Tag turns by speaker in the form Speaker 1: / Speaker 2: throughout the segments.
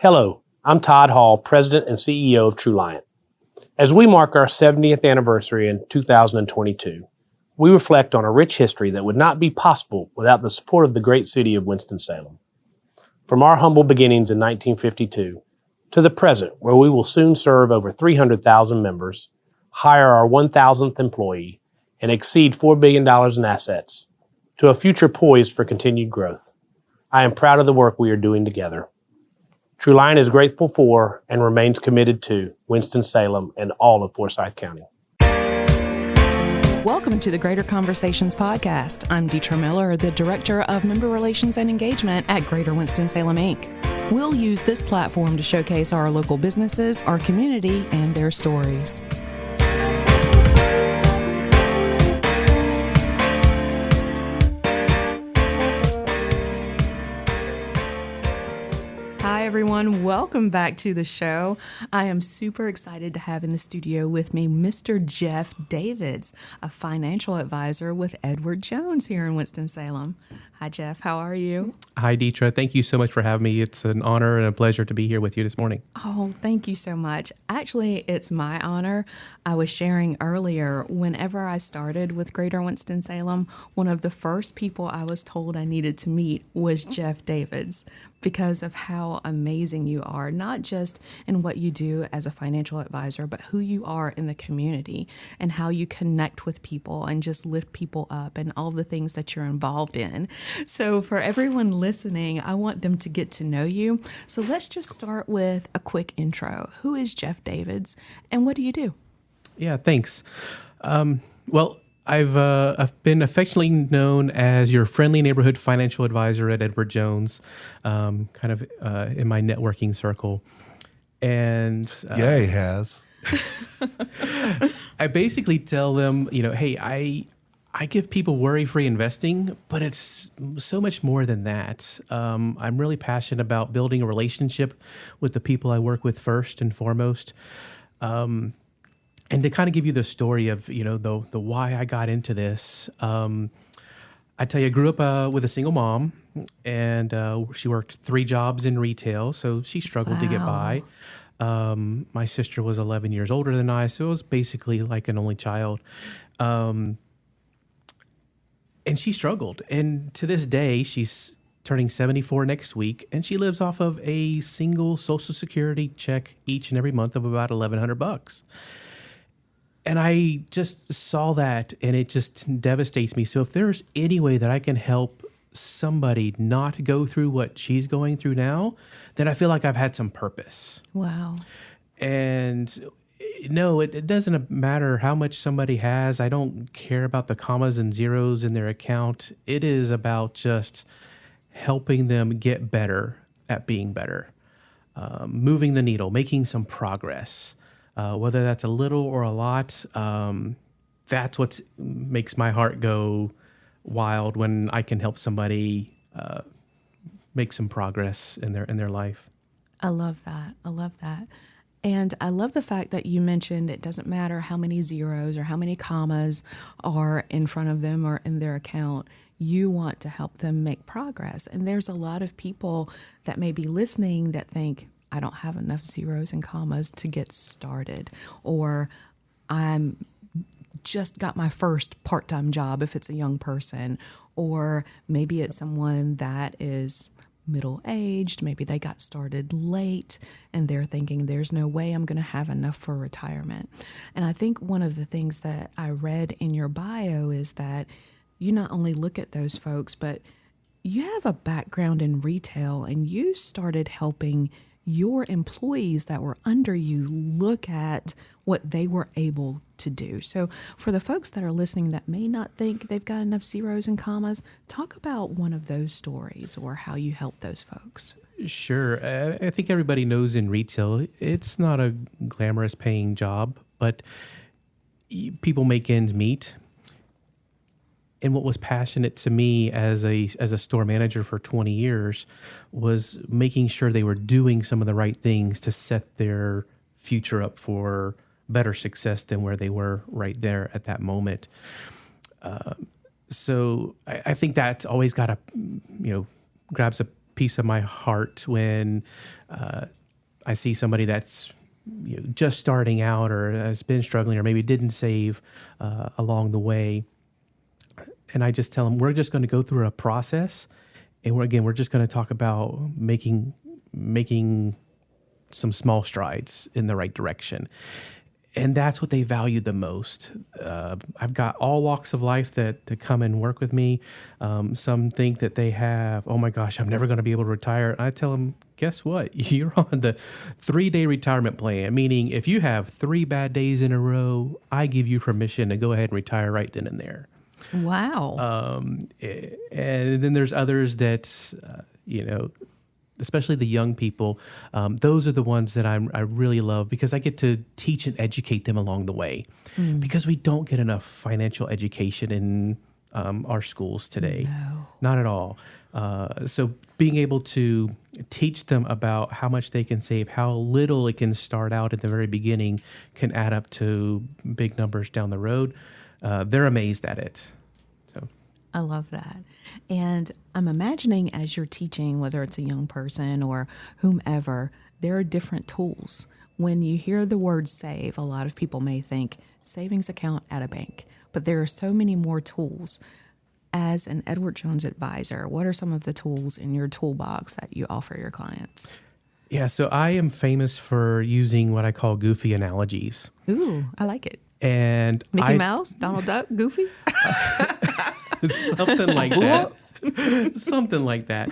Speaker 1: Hello, I'm Todd Hall, President and CEO of TrueLiant. As we mark our 70th anniversary in 2022, we reflect on a rich history that would not be possible without the support of the great city of Winston-Salem. From our humble beginnings in 1952 to the present, where we will soon serve over 300,000 members, hire our 1,000th employee, and exceed $4 billion in assets, to a future poised for continued growth, I am proud of the work we are doing together. TrueLiant is grateful for and remains committed to Winston-Salem and all of Forsyth County.
Speaker 2: Welcome to the Greater Conversations podcast. I'm Deetra Miller, the Director of Member Relations and Engagement at Greater Winston-Salem, Inc. We'll use this platform to showcase our local businesses, our community, and their stories. Hi, everyone. Welcome back to the show. I am super excited to have in the studio with me Mr. Jeff Davids, a financial advisor with Edward Jones here in Winston-Salem. Hi, Jeff. How are you?
Speaker 3: Hi, Deetra. Thank you so much for having me. It's an honor and a pleasure to be here with you this morning.
Speaker 2: Oh, thank you so much. Actually, it's my honor. I was sharing earlier, whenever I started with Greater Winston-Salem, one of the first people I was told I needed to meet was Jeff Davids, because of how amazing you are, not just in what you do as a financial advisor, but who you are in the community and how you connect with people and just lift people up and all the things that you're involved in. So for everyone listening, I want them to get to know you. So let's just start with a quick intro. Who is Jeff Davids and what do you do?
Speaker 3: Yeah, thanks. Well, I've been affectionately known as your friendly neighborhood financial advisor at Edward Jones, in my networking circle. And
Speaker 4: yeah, he has.
Speaker 3: I basically tell them, hey, I give people worry-free investing, but it's so much more than that. I'm really passionate about building a relationship with the people I work with first and foremost. And to kind of give you the story of, the why I got into this, I tell you, I grew up with a single mom, and she worked 3 jobs in retail, so she struggled to get by. My sister was 11 years older than I, so it was basically like an only child. And she struggled. And to this day, she's turning 74 next week, and she lives off of a single Social Security check each and every month of about $1,100. And I just saw that, and it just devastates me. So if there's any way that I can help somebody not go through what she's going through now, then I feel like I've had some purpose.
Speaker 2: Wow.
Speaker 3: And no, it doesn't matter how much somebody has. I don't care about the commas and zeros in their account. It is about just helping them get better at being better, moving the needle, making some progress. Whether that's a little or a lot, that's what makes my heart go wild when I can help somebody make some progress in their life.
Speaker 2: I love that. I love that. And I love the fact that you mentioned it doesn't matter how many zeros or how many commas are in front of them or in their account. You want to help them make progress. And there's a lot of people that may be listening that think, I don't have enough zeros and commas to get started, or I'm just got my first part-time job if it's a young person, or maybe it's someone that is middle-aged, maybe they got started late and they're thinking there's no way I'm going to have enough for retirement. And I think one of the things that I read in your bio is that you not only look at those folks, but you have a background in retail and you started helping your employees that were under you look at what they were able to do. So for the folks that are listening that may not think they've got enough zeros and commas, talk about one of those stories or how you help those folks.
Speaker 3: Sure. I think everybody knows in retail, it's not a glamorous paying job, but people make ends meet. And what was passionate to me as a store manager for 20 years was making sure they were doing some of the right things to set their future up for better success than where they were right there at that moment. So I think that's always got grabs a piece of my heart when I see somebody that's just starting out or has been struggling or maybe didn't save along the way. And I just tell them, we're just going to go through a process. And we're just going to talk about making some small strides in the right direction. And that's what they value the most. I've got all walks of life that come and work with me. Some think that they have, oh my gosh, I'm never going to be able to retire. And I tell them, guess what? You're on the 3-day retirement plan, meaning if you have 3 bad days in a row, I give you permission to go ahead and retire right then and there.
Speaker 2: Wow.
Speaker 3: And then there's others that, especially the young people, those are the ones that I really love because I get to teach and educate them along the way. Because we don't get enough financial education in our schools today.
Speaker 2: No.
Speaker 3: Not at all. So being able to teach them about how much they can save, how little it can start out at the very beginning can add up to big numbers down the road. They're amazed at it. So
Speaker 2: I love that. And I'm imagining as you're teaching, whether it's a young person or whomever, there are different tools. When you hear the word save, a lot of people may think savings account at a bank, but there are so many more tools. As an Edward Jones advisor, what are some of the tools in your toolbox that you offer your clients?
Speaker 3: Yeah, so I am famous for using what I call goofy analogies.
Speaker 2: Ooh, I like it.
Speaker 3: And
Speaker 2: Mickey Mouse, Donald Duck, Goofy?
Speaker 3: Something like that. Something like that.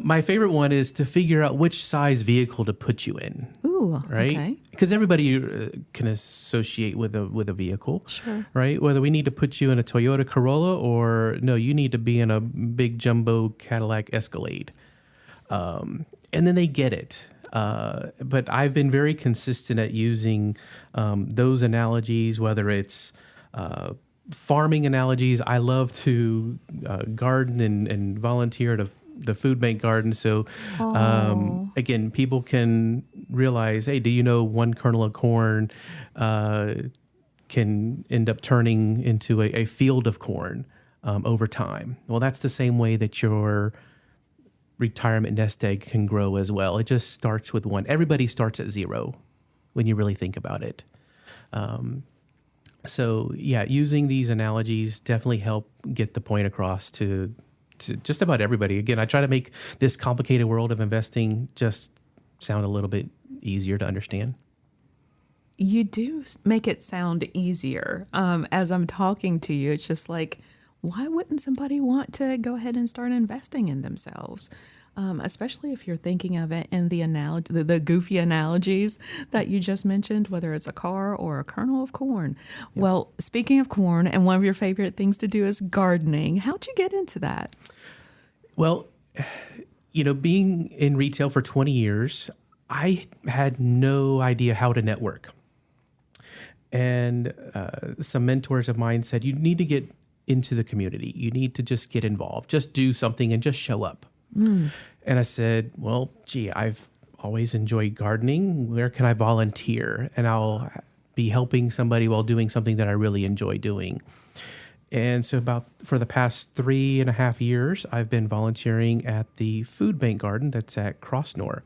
Speaker 3: My favorite one is to figure out which size vehicle to put you in.
Speaker 2: Ooh,
Speaker 3: right?
Speaker 2: Okay.
Speaker 3: Because everybody can associate with a vehicle,
Speaker 2: Sure.
Speaker 3: right? Whether we need to put you in a Toyota Corolla or no, you need to be in a big jumbo Cadillac Escalade, and then they get it. But I've been very consistent at using those analogies, whether it's farming analogies. I love to garden and volunteer at the food bank garden. So again, people can realize, hey, do you know 1 kernel of corn can end up turning into a field of corn over time? Well, that's the same way that your retirement nest egg can grow as well. It just starts with 1. Everybody starts at 0 when you really think about it. So yeah, using these analogies definitely help get the point across to just about everybody. Again, I try to make this complicated world of investing just sound a little bit easier to understand.
Speaker 2: You do make it sound easier. As I'm talking to you, it's just like, why wouldn't somebody want to go ahead and start investing in themselves? Especially if you're thinking of it in the goofy analogies that you just mentioned, whether it's a car or a kernel of corn. Yep. Well, speaking of corn, and one of your favorite things to do is gardening. How'd you get into that?
Speaker 3: Well, being in retail for 20 years, I had no idea how to network. And some mentors of mine said, you need to get into the community. You need to just get involved. Just do something and just show up. And I said, well, gee, I've always enjoyed gardening. Where can I volunteer? And I'll be helping somebody while doing something that I really enjoy doing. And so for the past 3.5 years, I've been volunteering at the food bank garden that's at Crossnor.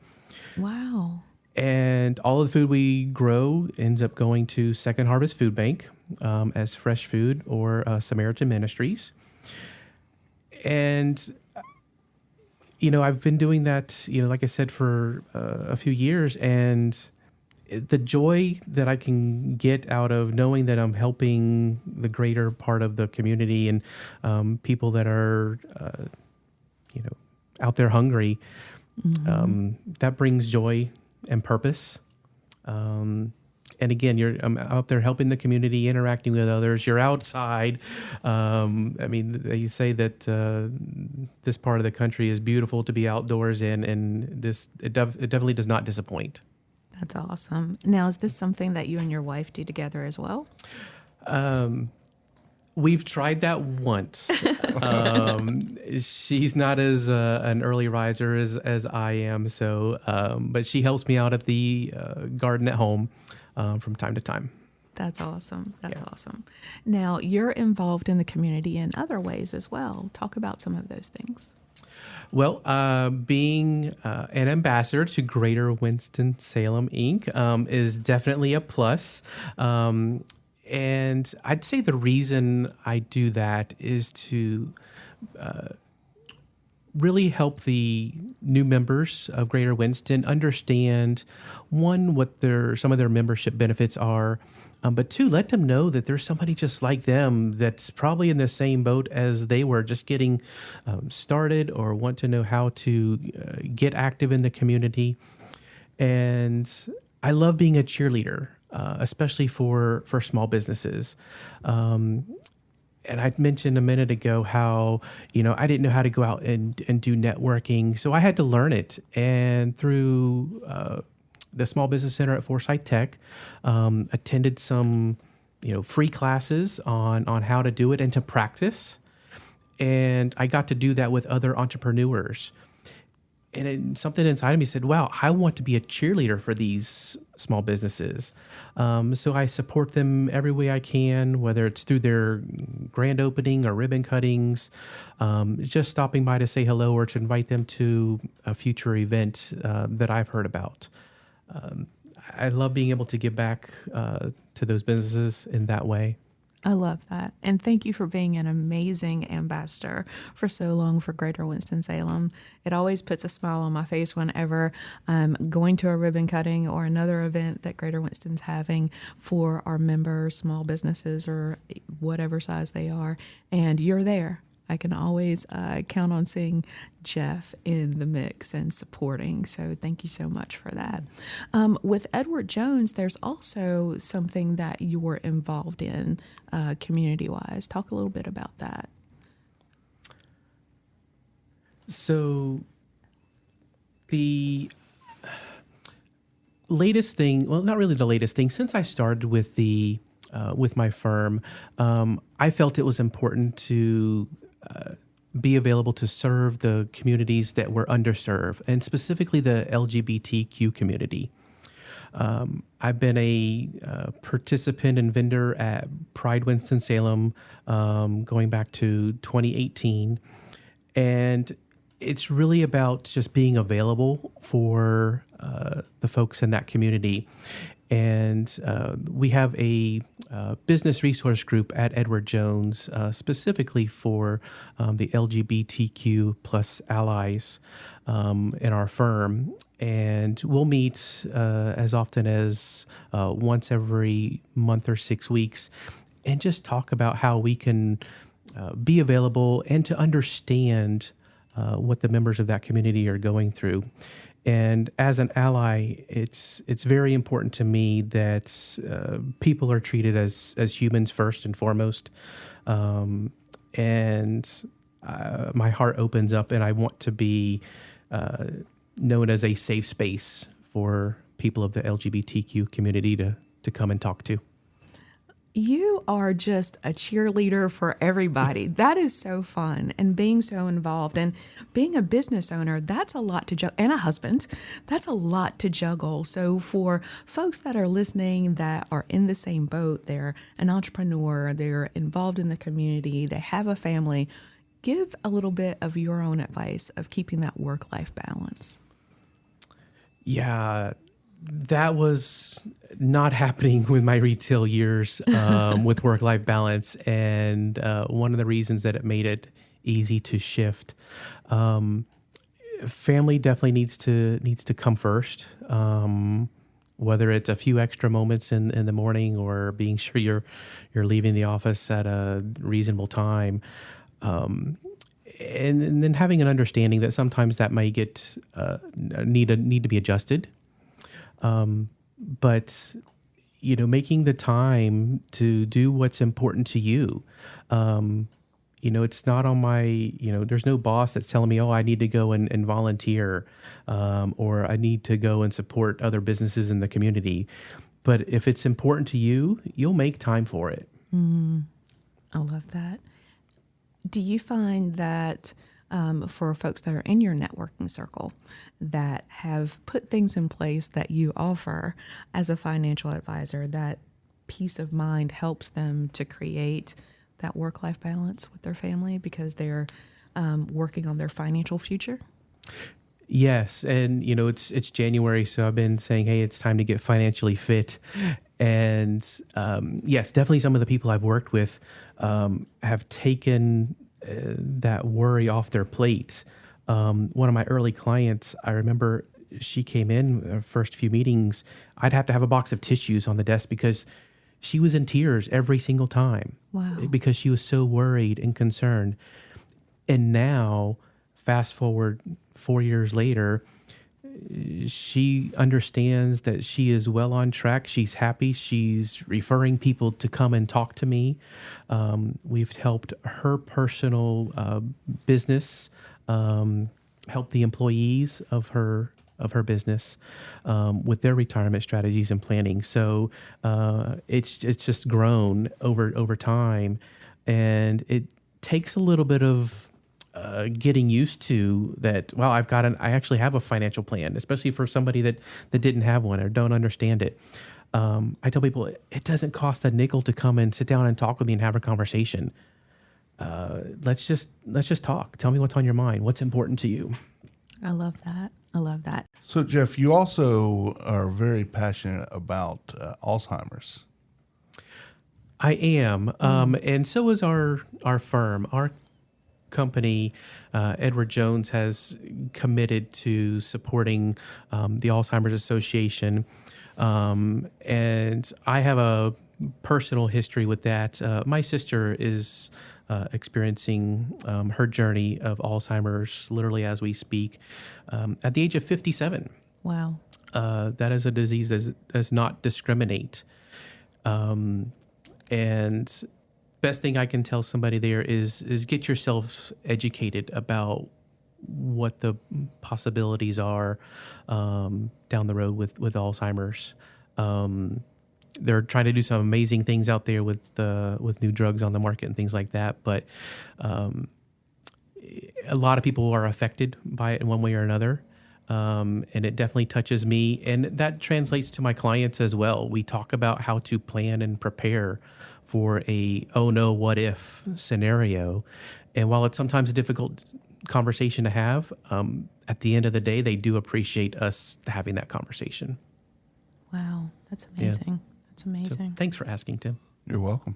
Speaker 2: Wow.
Speaker 3: And all of the food we grow ends up going to Second Harvest Food Bank as fresh food or Samaritan Ministries. And I've been doing that, like I said, for a few years, and the joy that I can get out of knowing that I'm helping the greater part of the community and people that are, out there hungry, that brings joy and purpose. And again, I'm out there helping the community, interacting with others. You're outside. They say that this part of the country is beautiful to be outdoors in, and it definitely does not disappoint.
Speaker 2: That's awesome. Now, is this something that you and your wife do together as well?
Speaker 3: We've tried that once. She's not as an early riser as I am, but she helps me out at the garden at home from time to time.
Speaker 2: That's awesome. That's awesome. Now, you're involved in the community in other ways as well. Talk about some of those things.
Speaker 3: Well, being an ambassador to Greater Winston-Salem Inc. Is definitely a plus. And I'd say the reason I do that is to really help the new members of Greater Winston understand, one, what some of their membership benefits are, but two, let them know that there's somebody just like them that's probably in the same boat as they were, just getting started or want to know how to get active in the community. And I love being a cheerleader, especially for small businesses. And I mentioned a minute ago how, I didn't know how to go out and do networking. So I had to learn it. And through the Small Business Center at Forsyth Tech, attended some, free classes on how to do it and to practice. And I got to do that with other entrepreneurs. And something inside of me said, wow, I want to be a cheerleader for these small businesses. So I support them every way I can, whether it's through their grand opening or ribbon cuttings, just stopping by to say hello or to invite them to a future event that I've heard about. I love being able to give back to those businesses in that way.
Speaker 2: I love that. And thank you for being an amazing ambassador for so long for Greater Winston-Salem. It always puts a smile on my face whenever I'm going to a ribbon cutting or another event that Greater Winston's having for our members, small businesses, or whatever size they are, and you're there. I can always count on seeing Jeff in the mix and supporting. So thank you so much for that. With Edward Jones, there's also something that you're involved in community-wise. Talk a little bit about that.
Speaker 3: So the latest thing, well, not really the latest thing, since I started with with my firm, I felt it was important to be available to serve the communities that were underserved, and specifically the LGBTQ community. I've been a participant and vendor at Pride Winston-Salem going back to 2018, and it's really about just being available for the folks in that community. And we have a business resource group at Edward Jones specifically for the LGBTQ plus allies in our firm. And we'll meet as often as once every month or 6 weeks and just talk about how we can be available and to understand what the members of that community are going through. And as an ally, it's very important to me that people are treated as humans first and foremost. And my heart opens up, and I want to be known as a safe space for people of the LGBTQ community to come and talk to.
Speaker 2: You are just a cheerleader for everybody. That is so fun. And being so involved and being a business owner, that's a lot to juggle. And a husband, that's a lot to juggle. So for folks that are listening that are in the same boat, they're an entrepreneur, they're involved in the community, they have a family, give a little bit of your own advice of keeping that work-life balance.
Speaker 3: Yeah, that was not happening with my retail years with work-life balance, and one of the reasons that it made it easy to shift. Family definitely needs to come first, whether it's a few extra moments in the morning or being sure you're leaving the office at a reasonable time. And then having an understanding that sometimes that may need to be adjusted. But, making the time to do what's important to you. It's not on my, there's no boss that's telling me, oh, I need to go and volunteer, or I need to go and support other businesses in the community. But if it's important to you, you'll make time for it.
Speaker 2: I love that. Do you find that for folks that are in your networking circle that have put things in place that you offer as a financial advisor, that peace of mind helps them to create that work-life balance with their family because they're working on their financial future?
Speaker 3: Yes, and it's January, so I've been saying, hey, it's time to get financially fit. And yes, definitely some of the people I've worked with have taken that worry off their plate. One of my early clients, I remember she came in the first few meetings. I'd have to have a box of tissues on the desk because she was in tears every single time.
Speaker 2: Wow.
Speaker 3: Because she was so worried and concerned. And now, fast forward 4 years later, she understands that she is well on track. She's happy. She's referring people to come and talk to me. We've helped her personal business, help the employees of her business with their retirement strategies and planning. So it's just grown over time, and it takes a little bit of getting used to that. Well, I actually have a financial plan, especially for somebody that didn't have one or don't understand it. I tell people it doesn't cost a nickel to come and sit down and talk with me and have a conversation. Let's just talk. Tell me what's on your mind. What's important to you.
Speaker 2: I love that. I love that.
Speaker 4: So, Jeff, you also are very passionate about Alzheimer's.
Speaker 3: I am, and so is our firm. Our company, Edward Jones, has committed to supporting the Alzheimer's Association, and I have a personal history with that. My sister is experiencing her journey of Alzheimer's literally as we speak at the age of 57.
Speaker 2: Wow.
Speaker 3: That is a disease that does not discriminate. And best thing I can tell somebody there is get yourself educated about what the possibilities are down the road with Alzheimer's. They're trying to do some amazing things out there with new drugs on the market and things like that. But a lot of people are affected by it in one way or another. And it definitely touches me. And that translates to my clients as well. We talk about how to plan and prepare for a, oh no, what if scenario. And while it's sometimes a difficult conversation to have, at the end of the day, they do appreciate us having that conversation.
Speaker 2: Wow. That's amazing.
Speaker 3: Yeah.
Speaker 2: That's amazing.
Speaker 3: So thanks for asking, Tim.
Speaker 4: You're welcome.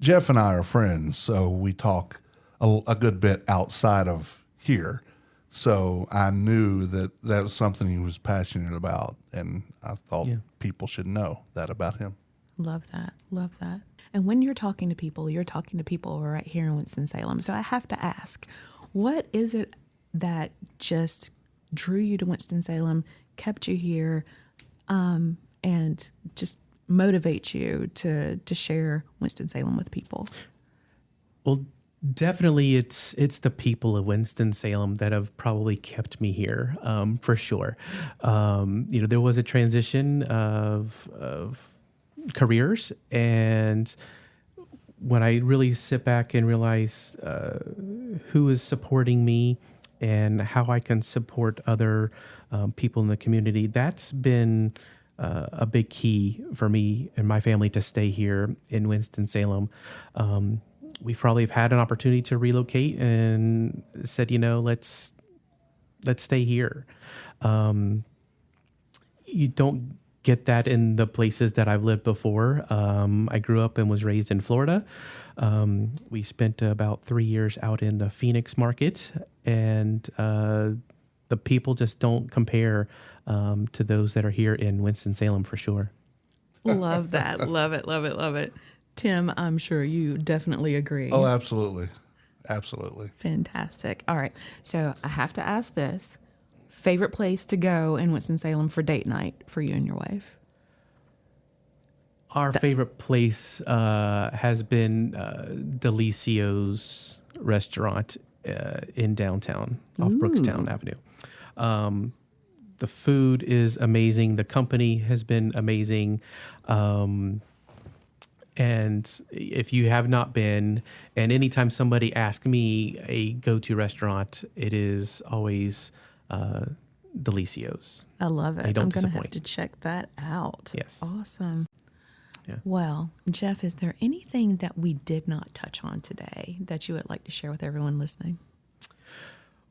Speaker 4: Jeff and I are friends, so we talk a good bit outside of here. So I knew that was something he was passionate about, and I thought people should know that about him.
Speaker 2: Love that. Love that. And when you're talking to people right here in Winston-Salem. So I have to ask, what is it that just drew you to Winston-Salem, kept you here, and just motivates you to share Winston-Salem with people?
Speaker 3: Well, definitely it's the people of Winston-Salem that have probably kept me here, for sure. There was a transition of careers, and when I really sit back and realize who is supporting me and how I can support other people in the community, that's been a big key for me and my family to stay here in Winston-Salem. We probably have had an opportunity to relocate and said, let's stay here. You don't get that in the places that I've lived before. I grew up and was raised in Florida. We spent about 3 years out in the Phoenix market, and the people just don't compare to those that are here in Winston-Salem for sure.
Speaker 2: Love that. Love it. Love it. Love it. Tim, I'm sure you definitely agree.
Speaker 4: Oh, absolutely. Absolutely.
Speaker 2: Fantastic. All right. So I have to ask this. Favorite place to go in Winston-Salem for date night for you and your wife?
Speaker 3: Our favorite place has been Delicio's restaurant in downtown, off Brookstown Avenue. The food is amazing. The company has been amazing. And if you have not been, and anytime somebody asks me a go-to restaurant, it is always Delicio's.
Speaker 2: I love it.
Speaker 3: They don't
Speaker 2: I'm going to have
Speaker 3: disappoint.
Speaker 2: to check that out.
Speaker 3: Yes.
Speaker 2: Awesome.
Speaker 3: Yeah.
Speaker 2: Well, Jeff, is there anything that we did not touch on today that you would like to share with everyone listening?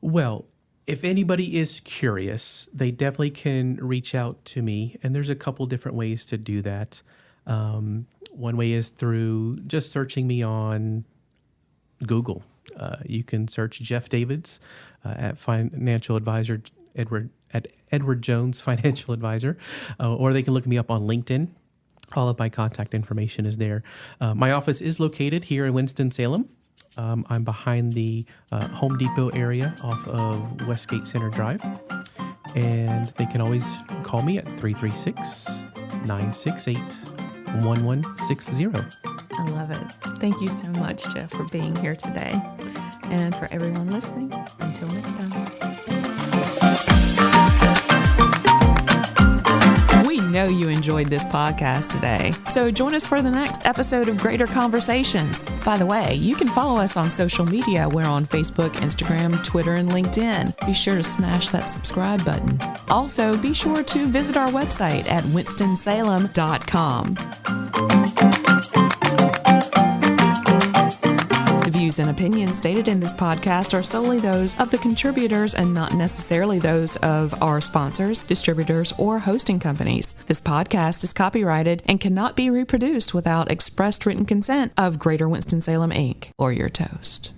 Speaker 3: Well, if anybody is curious, they definitely can reach out to me, and there's a couple different ways to do that. One way is through just searching me on Google. You can search Jeff Davids at Financial Advisor Edward Jones Financial Advisor, or they can look me up on LinkedIn. All of my contact information is there. My office is located here in Winston-Salem. I'm behind the Home Depot area off of Westgate Center Drive. And they can always call me at 336-968-1160.
Speaker 2: I love it. Thank you so much, Jeff, for being here today. And for everyone listening, until next time. We know you enjoyed this podcast today, so join us for the next episode of Greater Conversations. By the way, you can follow us on social media. We're on Facebook, Instagram, Twitter, and LinkedIn. Be sure to smash that subscribe button. Also, be sure to visit our website at winstonsalem.com. The views and opinions stated in this podcast are solely those of the contributors and not necessarily those of our sponsors, distributors, or hosting companies. This podcast is copyrighted and cannot be reproduced without expressed written consent of Greater Winston-Salem, Inc. or your toast.